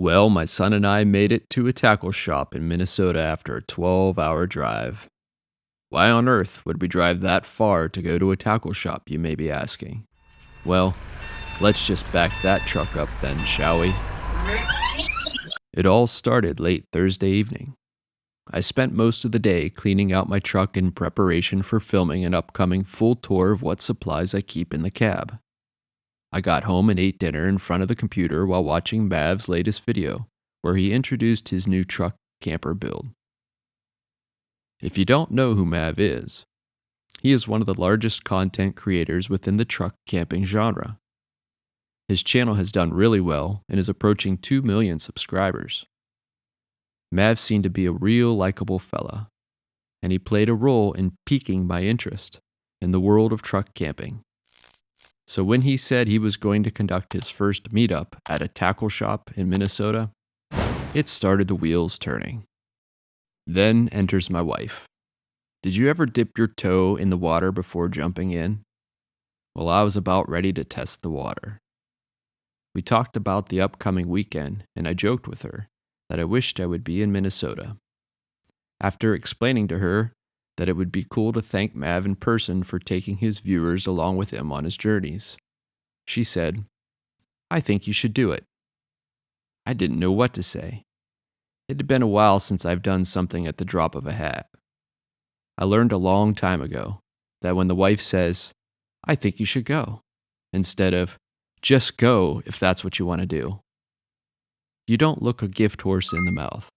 Well, my son and I made it to a tackle shop in Minnesota after a 12-hour drive. Why on earth would we drive that far to go to a tackle shop, you may be asking? Well, let's just back that truck up then, shall we? It all started late Thursday evening. I spent most of the day cleaning out my truck in preparation for filming an upcoming full tour of what supplies I keep in the cab. I got home and ate dinner in front of the computer while watching Mav's latest video, where he introduced his new truck camper build. If you don't know who Mav is, he is one of the largest content creators within the truck camping genre. His channel has done really well and is approaching 2 million subscribers. Mav seemed to be a real likable fella, and he played a role in piquing my interest in the world of truck camping. So when he said he was going to conduct his first meetup at a tackle shop in Minnesota, it started the wheels turning. Then enters my wife. Did you ever dip your toe in the water before jumping in? Well, I was about ready to test the water. We talked about the upcoming weekend, and I joked with her that I wished I would be in Minnesota. After explaining to her that it would be cool to thank Mav in person for taking his viewers along with him on his journeys, she said, "I think you should do it." I didn't know what to say. It had been a while since I've done something at the drop of a hat. I learned a long time ago that when the wife says, "I think you should go," instead of, "Just go if that's what you want to do," you don't look a gift horse in the mouth.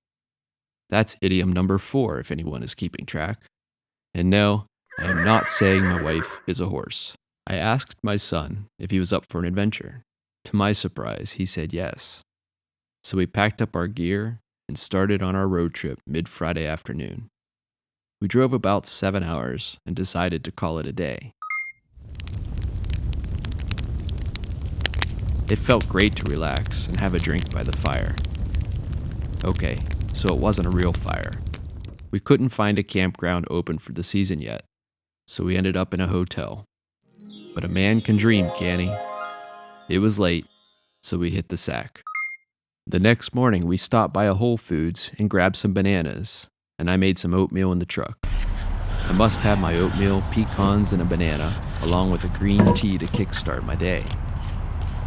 That's idiom number 4 if anyone is keeping track. And no, I am not saying my wife is a horse. I asked my son if he was up for an adventure. To my surprise, he said yes. So we packed up our gear and started on our road trip mid-Friday afternoon. We drove about 7 hours and decided to call it a day. It felt great to relax and have a drink by the fire. Okay, so it wasn't a real fire. We couldn't find a campground open for the season yet, so we ended up in a hotel. But a man can dream, can't he? It was late, so we hit the sack. The next morning, we stopped by a Whole Foods and grabbed some bananas, and I made some oatmeal in the truck. I must have my oatmeal, pecans, and a banana, along with a green tea to kickstart my day.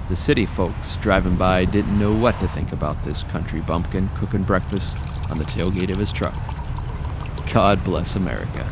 The city folks driving by didn't know what to think about this country bumpkin cooking breakfast on the tailgate of his truck. God bless America.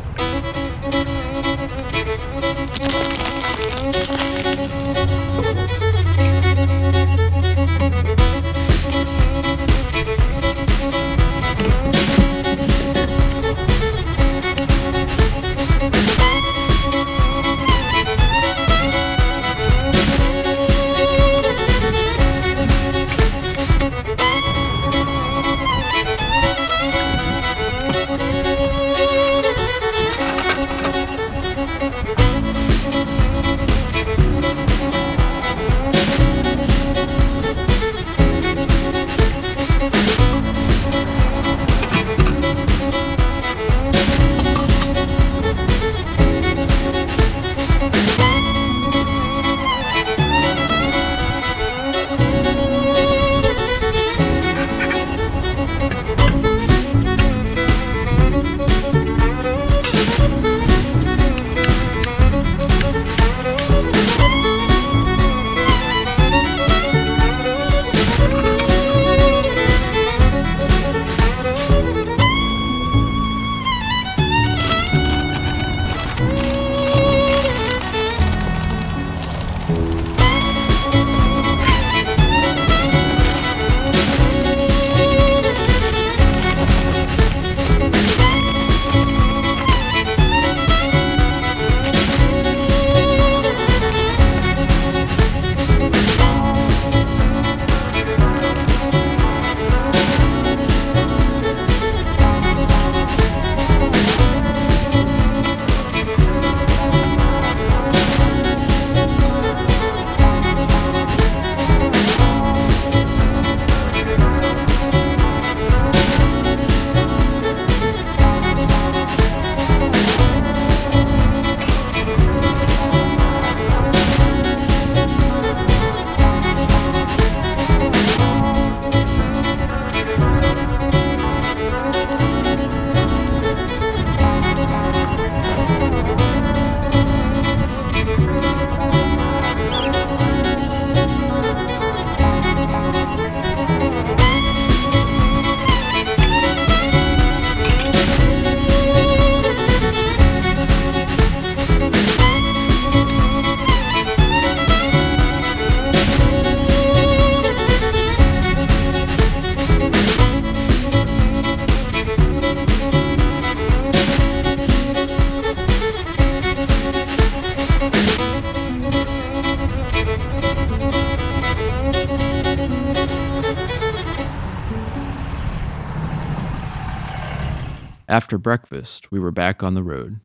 After breakfast, we were back on the road.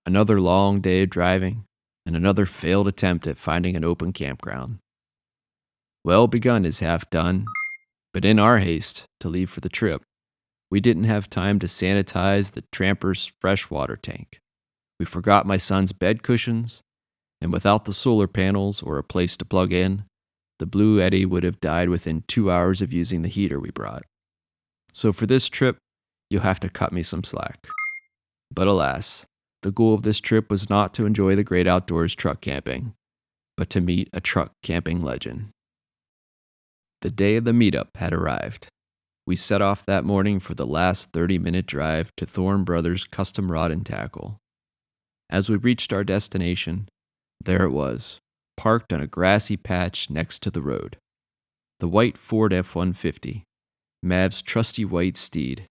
Another long day of driving, and another failed attempt at finding an open campground. Well begun is half done, but in our haste to leave for the trip, we didn't have time to sanitize the tramper's freshwater tank. We forgot my son's bed cushions, and without the solar panels or a place to plug in, the Blue Eddy would have died within 2 hours of using the heater we brought. So for this trip, you'll have to cut me some slack. But alas, the goal of this trip was not to enjoy the great outdoors truck camping, but to meet a truck camping legend. The day of the meetup had arrived. We set off that morning for the last 30-minute drive to Thorne Brothers Custom Rod and Tackle. As we reached our destination, there it was, parked on a grassy patch next to the road. The white Ford F-150, Mav's trusty white steed,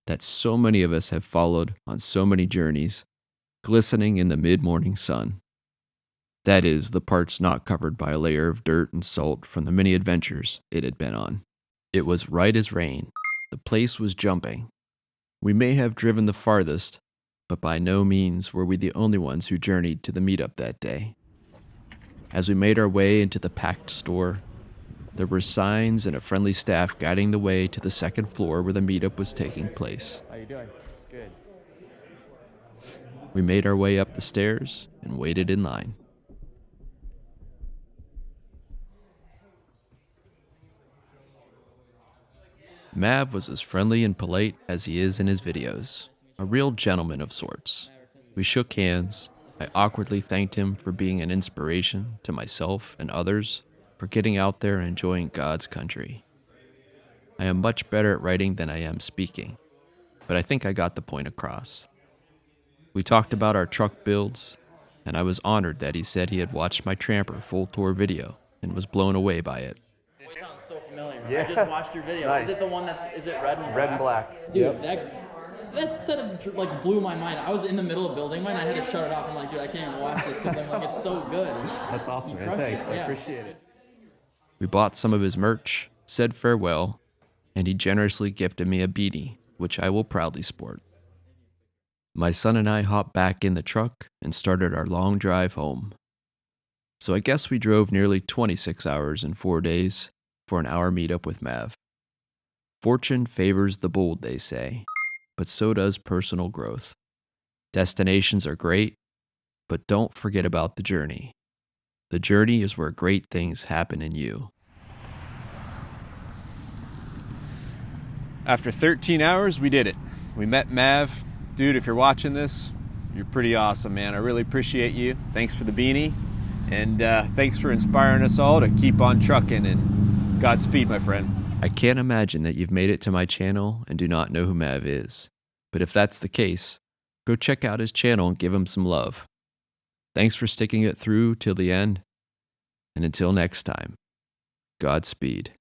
that so many of us have followed on so many journeys, glistening in the mid-morning sun. That is, the parts not covered by a layer of dirt and salt from the many adventures it had been on. It was right as rain. The place was jumping. We may have driven the farthest, but by no means were we the only ones who journeyed to the meetup that day. As we made our way into the packed store, there were signs and a friendly staff guiding the way to the second floor where the meetup was taking place. How you doing? Good. We made our way up the stairs and waited in line. Mav was as friendly and polite as he is in his videos, a real gentleman of sorts. We shook hands. I awkwardly thanked him for being an inspiration to myself and others for getting out there and enjoying God's country. I am much better at writing than I am speaking, but I think I got the point across. We talked about our truck builds, and I was honored that he said he had watched my Tramper full tour video and was blown away by it. It sounds so familiar. Yeah. I just watched your video. Nice. Is it the one is it red and black? Red and black. Dude, that set of like blew my mind. I was in the middle of building mine. I had to shut it off. I'm like, dude, I can't even watch this because I'm like, it's so good. That's awesome, man. crushed Thanks. it, I yeah. appreciate it. We bought some of his merch, said farewell, and he generously gifted me a beanie, which I will proudly sport. My son and I hopped back in the truck and started our long drive home. So I guess we drove nearly 26 hours in 4 days for an hour meetup with Mav. Fortune favors the bold, they say, but so does personal growth. Destinations are great, but don't forget about the journey. The journey is where great things happen in you. After 13 hours, we did it. We met Mav. Dude, if you're watching this, you're pretty awesome, man. I really appreciate you. Thanks for the beanie. And thanks for inspiring us all to keep on trucking. And Godspeed, my friend. I can't imagine that you've made it to my channel and do not know who Mav is. But if that's the case, go check out his channel and give him some love. Thanks for sticking it through till the end. And until next time, Godspeed.